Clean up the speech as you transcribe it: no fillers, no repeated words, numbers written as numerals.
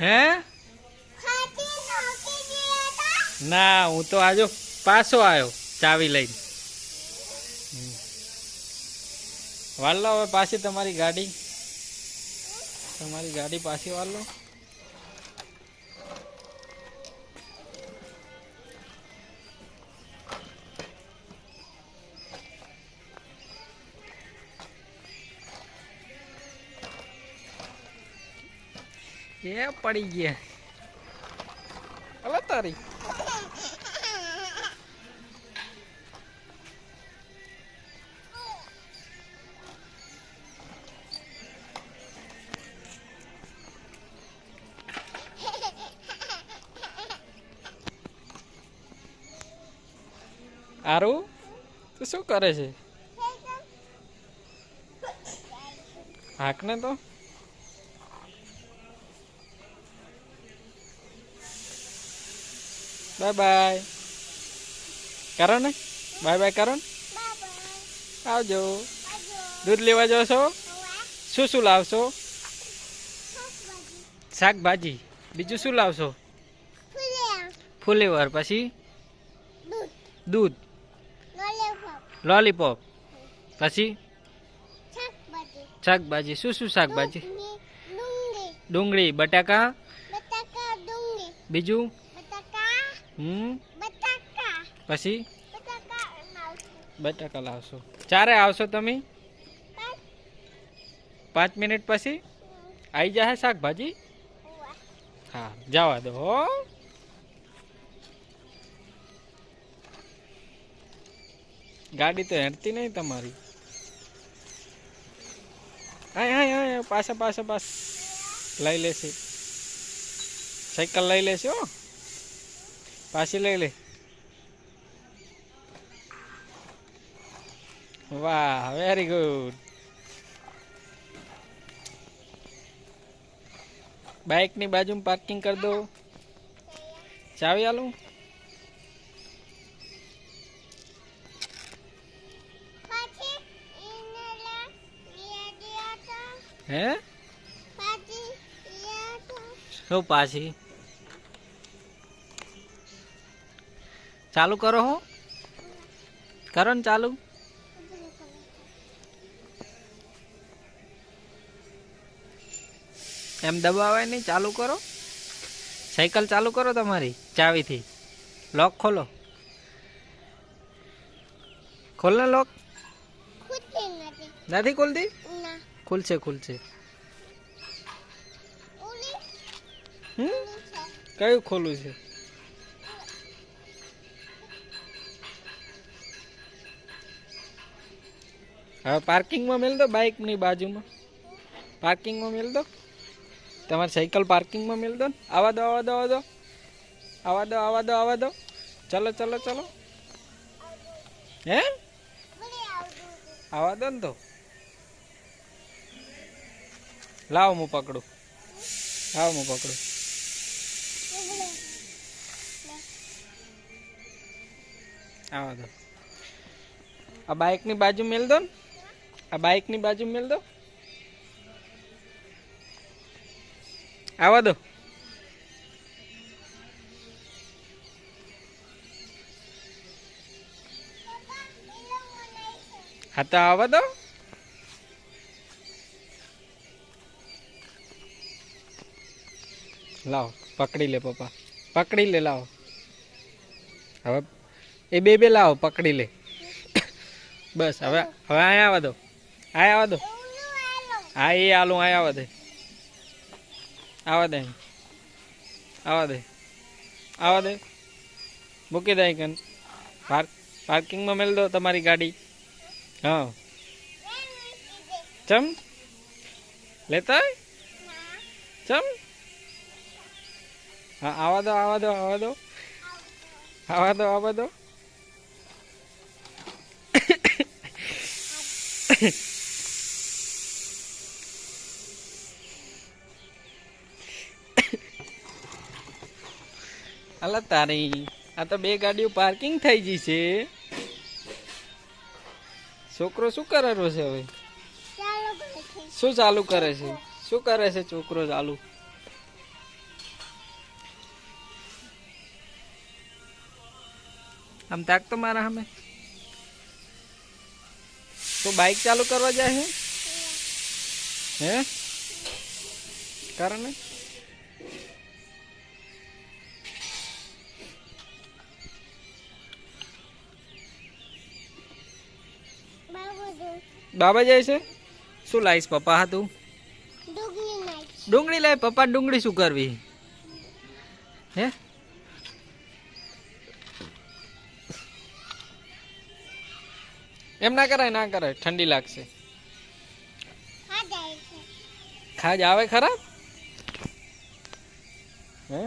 હે ના હું તો આજો પાછો આવ્યો ચાવી લઈને વાળ લો હવે પાછી તમારી ગાડી પાછી વાળ લો એ પડી ગયા અલા તારી આરું તું શું કરે છે હાકને તો બાય બાય કરો ને બાય બાય કરો ને આવજો દૂધ લેવા જાવ છો શું શું લાવશો શાકભાજી બીજું શું લાવશો ફુલેવર પછી દૂધ લોલીપોપ પછી શાકભાજી શું શું શાકભાજી ડુંગળી બટાકા બીજું પછી બટાકા લાવશો ચારે આવશો તમે 5 મિનિટ પછી આવી જાય શાકભાજી હા જવા દો હો ગાડી તો હેડતી નહીં તમારી હા પાછા લઈ લેશે સાયકલ લઈ લેશે હો પાછી લઈ લે વાહ વેરી ગુડ બાઇક ની બાજુમાં પાર્કિંગ કરી દો ચાવી આલું હે શું પાછી ચાલુ કરો હો કરો ને ચાલુ એમ દબાવાય નહીં ચાલુ કરો સાયકલ ચાલુ કરો તમારી ચાવીથી લોક ખોલો ખોલ ને લોક નથી ખુલતી ખુલશે કયું ખોલું છે હવે પાર્કિંગમાં મેલ દો બાઇકની બાજુમાં પાર્કિંગમાં મેલ દો તમારી સાયકલ પાર્કિંગમાં મેલ દો ને આવા દો ચલો હે આવા દો ને તો લાવો હું પકડું આવા દો આ બાઇકની બાજુ મેલ દો ને આવા દો હા તો આવા દો લાવો પકડી લે પપ્પા પકડી લે લાવો હવે એ બે લાવો પકડી લે બસ હવે અહીંયા આવવા દો હા એ આલું અહીંયા આવવા દે મૂકી દે કન પાર્કિંગમાં મેલ દો તમારી ગાડી હા ચમ લેતા ચમ હા આવવા દો અલા તારી આ તો બે ગાડીઓ પાર્કિંગ થઈ ગઈ છે છોકરો શું કરે છે હવે શું ચાલુ કરે છે છોકરો ચાલુ આમ તાક તો મારા સામે. તો બાઇક ચાલુ કરવા જાય હે કારણ બાબા જાય છે. શું લાવીશ પપ્પા? હા તું ડુંગળી લાવી. પપ્પા ડુંગળી શું કરવી હે? એમ ના કરાય, ના કરાય, ઠંડી લાગશે. ખાજ આવે ખરા હે?